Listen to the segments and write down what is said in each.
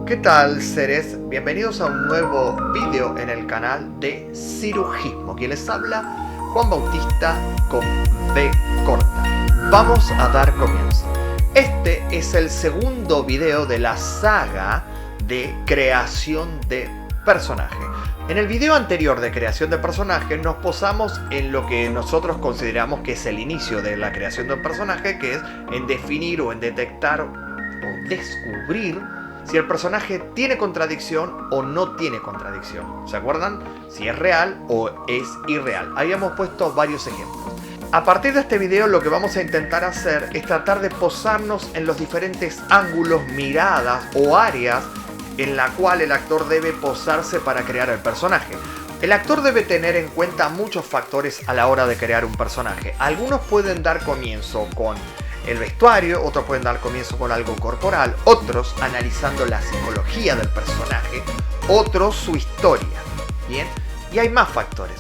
¿Qué tal, seres? Bienvenidos a un nuevo vídeo en el canal de Cirujismo. Quien les habla, Juan Bautista con B corta. Vamos a dar comienzo. Este es el segundo video de la saga de creación de personaje. En el video anterior de creación de personaje nos posamos en lo que nosotros consideramos que es el inicio de la creación de un personaje, que es en definir o en detectar o descubrir si el personaje tiene contradicción o no tiene contradicción. ¿Se acuerdan? Si es real o es irreal. Habíamos puesto varios ejemplos. A partir de este video lo que vamos a intentar hacer es tratar de posarnos en los diferentes ángulos, miradas o áreas en la cual el actor debe posarse para crear el personaje. El actor debe tener en cuenta muchos factores a la hora de crear un personaje. Algunos pueden dar comienzo con el vestuario, otros pueden dar comienzo con algo corporal, otros analizando la psicología del personaje, otros su historia. Bien, y hay más factores.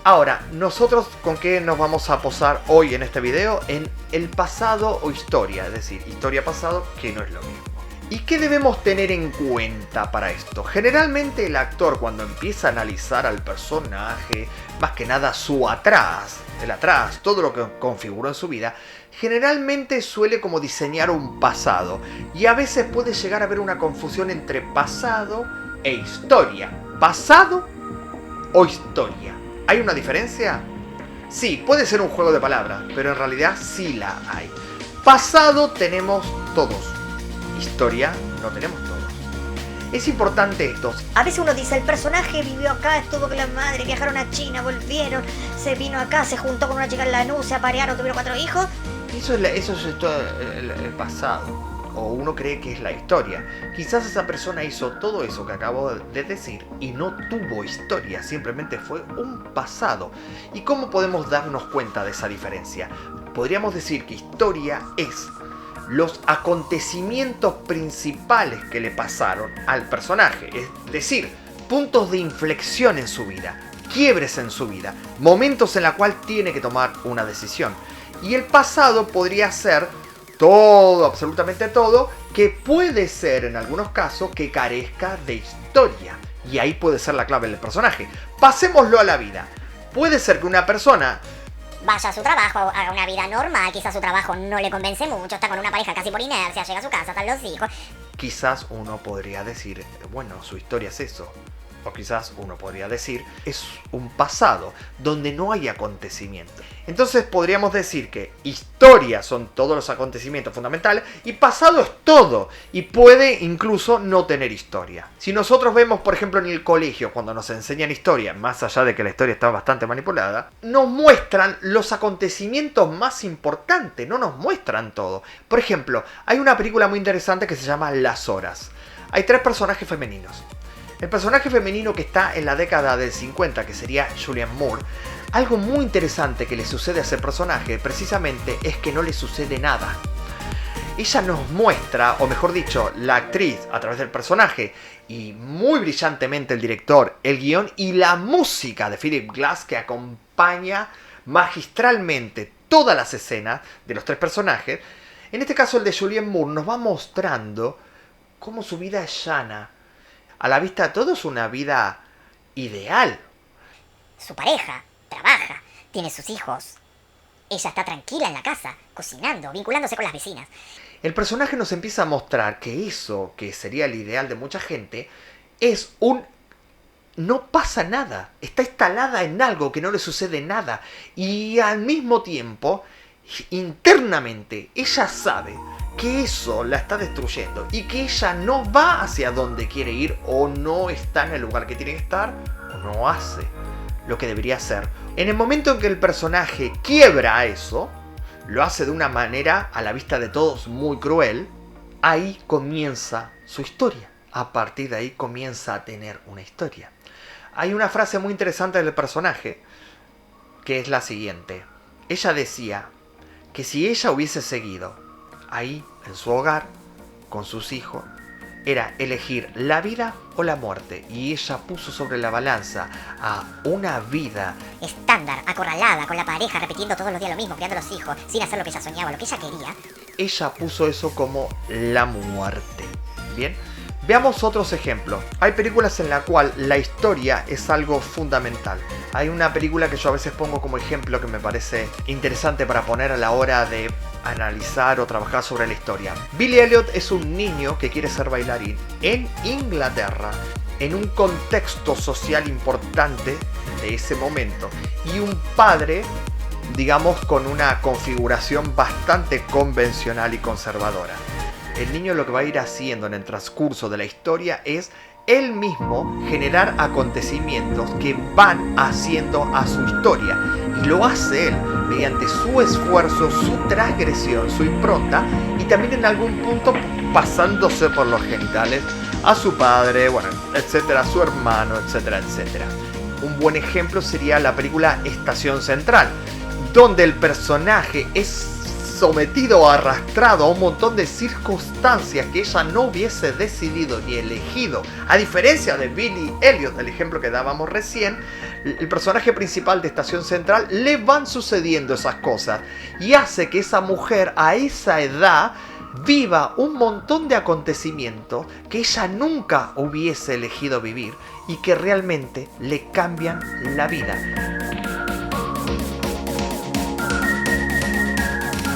Ahora, nosotros con qué nos vamos a posar hoy en este video, en el pasado o historia, es decir, historia pasado, que no es lo mismo. ¿Y qué debemos tener en cuenta para esto? Generalmente el actor, cuando empieza a analizar al personaje, más que nada su atrás, el atrás, todo lo que configuró en su vida, generalmente suele como diseñar un pasado. Y a veces puede llegar a haber una confusión entre pasado e historia. ¿Pasado o historia? ¿Hay una diferencia? Sí, puede ser un juego de palabras, pero en realidad sí la hay. Pasado tenemos todos. Historia no tenemos todos. Es importante esto. A veces uno dice, el personaje vivió acá, estuvo con la madre, viajaron a China, volvieron, se vino acá, se juntó con una chica en Lanús, se aparearon, tuvieron 4 hijos. Eso es todo el pasado. O uno cree que es la historia. Quizás esa persona hizo todo eso que acabo de decir y no tuvo historia, simplemente fue un pasado. ¿Y cómo podemos darnos cuenta de esa diferencia? Podríamos decir que historia es los acontecimientos principales que le pasaron al personaje, es decir, puntos de inflexión en su vida, quiebres en su vida, momentos en los cuales tiene que tomar una decisión. Y el pasado podría ser todo, absolutamente todo, que puede ser en algunos casos que carezca de historia. Y ahí puede ser la clave del personaje. Pasémoslo a la vida. Puede ser que una persona vaya a su trabajo, haga una vida normal, quizás su trabajo no le convence mucho, está con una pareja casi por inercia, llega a su casa, están los hijos. Quizás uno podría decir, bueno, su historia es eso. O quizás uno podría decir, es un pasado donde no hay acontecimiento. Entonces podríamos decir que historia son todos los acontecimientos fundamentales y pasado es todo. Y puede incluso no tener historia. Si nosotros vemos, por ejemplo, en el colegio, cuando nos enseñan historia, más allá de que la historia está bastante manipulada, nos muestran los acontecimientos más importantes, no nos muestran todo. Por ejemplo, hay una película muy interesante que se llama Las Horas. Hay 3 personajes femeninos. El personaje femenino que está en la década del 50, que sería Julianne Moore, algo muy interesante que le sucede a ese personaje precisamente es que no le sucede nada. Ella nos muestra, o mejor dicho, la actriz a través del personaje y muy brillantemente el director, el guión y la música de Philip Glass que acompaña magistralmente todas las escenas de los 3 personajes. En este caso el de Julianne Moore nos va mostrando cómo su vida es llana. A la vista de todos una vida ideal. Su pareja trabaja, tiene sus hijos. Ella está tranquila en la casa, cocinando, vinculándose con las vecinas. El personaje nos empieza a mostrar que eso, que sería el ideal de mucha gente, es un no pasa nada. Está instalada en algo que no le sucede nada. Y al mismo tiempo, internamente, ella sabe que eso la está destruyendo y que ella no va hacia donde quiere ir o no está en el lugar que tiene que estar o no hace lo que debería hacer. En el momento en que el personaje quiebra eso, lo hace de una manera a la vista de todos muy cruel, ahí comienza su historia. A partir de ahí comienza a tener una historia. Hay una frase muy interesante del personaje que es la siguiente. Ella decía que si ella hubiese seguido ahí, en su hogar, con sus hijos, era elegir la vida o la muerte. Y ella puso sobre la balanza a una vida estándar, acorralada, con la pareja, repitiendo todos los días lo mismo, criando los hijos, sin hacer lo que ella soñaba, lo que ella quería. Ella puso eso como la muerte. ¿Bien? Veamos otros ejemplos. Hay películas en la cual la historia es algo fundamental. Hay una película que yo a veces pongo como ejemplo que me parece interesante para poner a la hora de analizar o trabajar sobre la historia. Billy Elliot es un niño que quiere ser bailarín en Inglaterra, en un contexto social importante de ese momento, y un padre, digamos, con una configuración bastante convencional y conservadora. El niño lo que va a ir haciendo en el transcurso de la historia es él mismo generar acontecimientos que van haciendo a su historia, y lo hace él mediante su esfuerzo, su transgresión, su impronta, y también en algún punto pasándose por los genitales a su padre, bueno, etcétera, a su hermano, etcétera, etcétera. Un buen ejemplo sería la película Estación Central, donde el personaje es sometido o arrastrado a un montón de circunstancias que ella no hubiese decidido ni elegido. A diferencia de Billy Elliot, el ejemplo que dábamos recién, el personaje principal de Estación Central le van sucediendo esas cosas y hace que esa mujer a esa edad viva un montón de acontecimientos que ella nunca hubiese elegido vivir y que realmente le cambian la vida.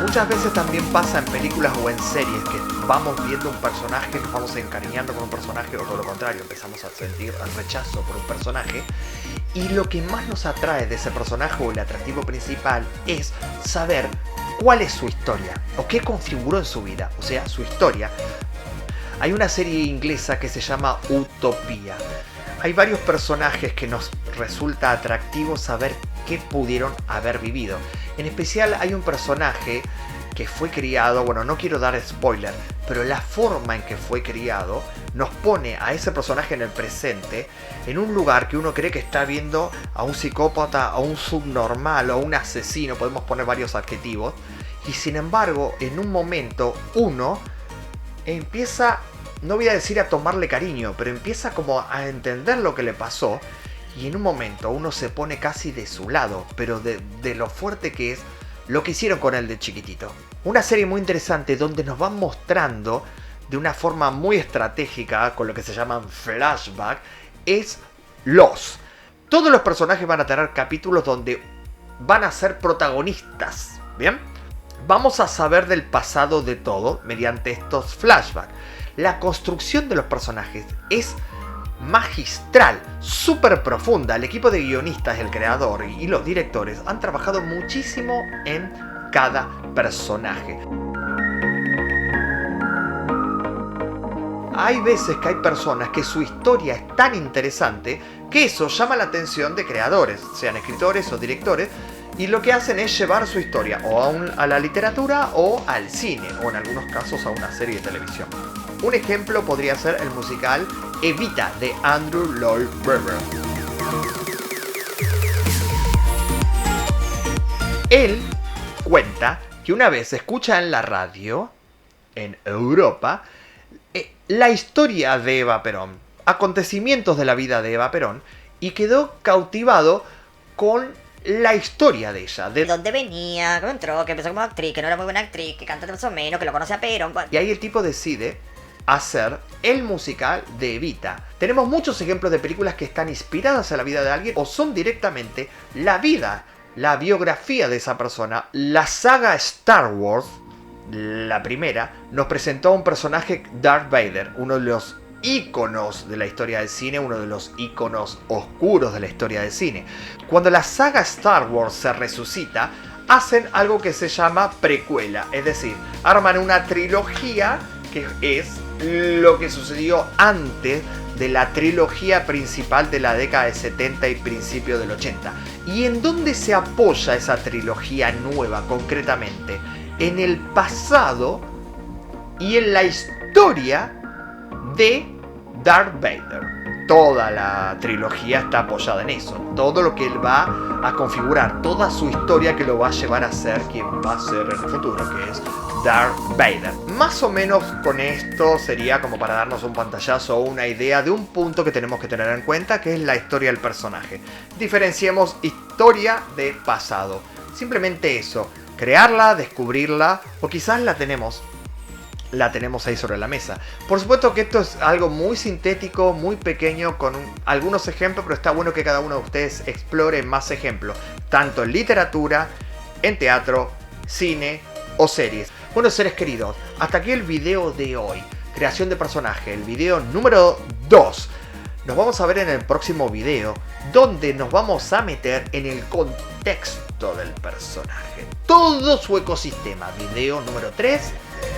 Muchas veces también pasa en películas o en series que vamos viendo un personaje, nos vamos encariñando con un personaje, o todo lo contrario, empezamos a sentir el rechazo por un personaje, y lo que más nos atrae de ese personaje o el atractivo principal es saber cuál es su historia o qué configuró en su vida, o sea, su historia. Hay una serie inglesa que se llama Utopía. Hay varios personajes que nos resulta atractivo saber qué pudieron haber vivido. En especial hay un personaje que fue criado, bueno, no quiero dar spoiler, pero la forma en que fue criado nos pone a ese personaje en el presente, en un lugar que uno cree que está viendo a un psicópata, a un subnormal o a un asesino, podemos poner varios adjetivos, y sin embargo, en un momento uno empieza, no voy a decir a tomarle cariño, pero empieza como a entender lo que le pasó, y en un momento uno se pone casi de su lado, pero de lo fuerte que es lo que hicieron con él de chiquitito. Una serie muy interesante donde nos van mostrando de una forma muy estratégica, con lo que se llaman flashback, es Lost. Todos los personajes van a tener capítulos donde van a ser protagonistas, ¿bien? Vamos a saber del pasado de todo mediante estos flashbacks. La construcción de los personajes es magistral, súper profunda. El equipo de guionistas, el creador y los directores han trabajado muchísimo en cada personaje. Hay veces que hay personas que su historia es tan interesante que eso llama la atención de creadores, sean escritores o directores, y lo que hacen es llevar su historia o a la literatura o al cine, o en algunos casos a una serie de televisión. Un ejemplo podría ser el musical Evita de Andrew Lloyd Webber. Él cuenta que una vez escucha en la radio, en Europa, la historia de Eva Perón, acontecimientos de la vida de Eva Perón, y quedó cautivado con la historia de ella. De dónde venía, cómo entró, que empezó como actriz, que no era muy buena actriz, que canta más o menos, que lo conoce a Perón. Y ahí el tipo decide hacer el musical de Evita. Tenemos muchos ejemplos de películas que están inspiradas en la vida de alguien o son directamente la vida, la biografía de esa persona. La saga Star Wars, la primera, nos presentó a un personaje, Darth Vader, uno de los íconos de la historia del cine, uno de los íconos oscuros de la historia del cine. Cuando la saga Star Wars se resucita, hacen algo que se llama precuela, es decir, arman una trilogía que es lo que sucedió antes de la trilogía principal de la década del 70 y principio del 80. ¿Y en dónde se apoya esa trilogía nueva concretamente? En el pasado y en la historia de Darth Vader. Toda la trilogía está apoyada en eso. Todo lo que él va a configurar, toda su historia que lo va a llevar a ser quien va a ser en el futuro, que es Darth Vader. Más o menos con esto sería como para darnos un pantallazo o una idea de un punto que tenemos que tener en cuenta, que es la historia del personaje. Diferenciemos historia de pasado. Simplemente eso. Crearla, descubrirla, o quizás la tenemos. la tenemos ahí sobre la mesa. Por supuesto que esto es algo muy sintético, muy pequeño, con algunos ejemplos, pero está bueno que cada uno de ustedes explore más ejemplos, tanto en literatura, en teatro, cine o series. Bueno, seres queridos, hasta aquí el video de hoy. Creación de personaje, el video número 2. Nos vamos a ver en el próximo video, donde nos vamos a meter en el contexto del personaje, todo su ecosistema. Video número 3.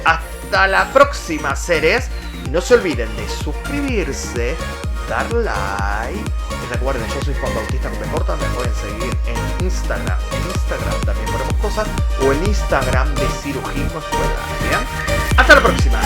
Hasta la próxima, seres. Y no se olviden de suscribirse, dar like. Y recuerden, yo soy Juan Bautista con B corta. Me pueden seguir en Instagram. En Instagram también ponemos cosas. O el Instagram de Cirugismo Escuela. ¿Bien? Hasta la próxima.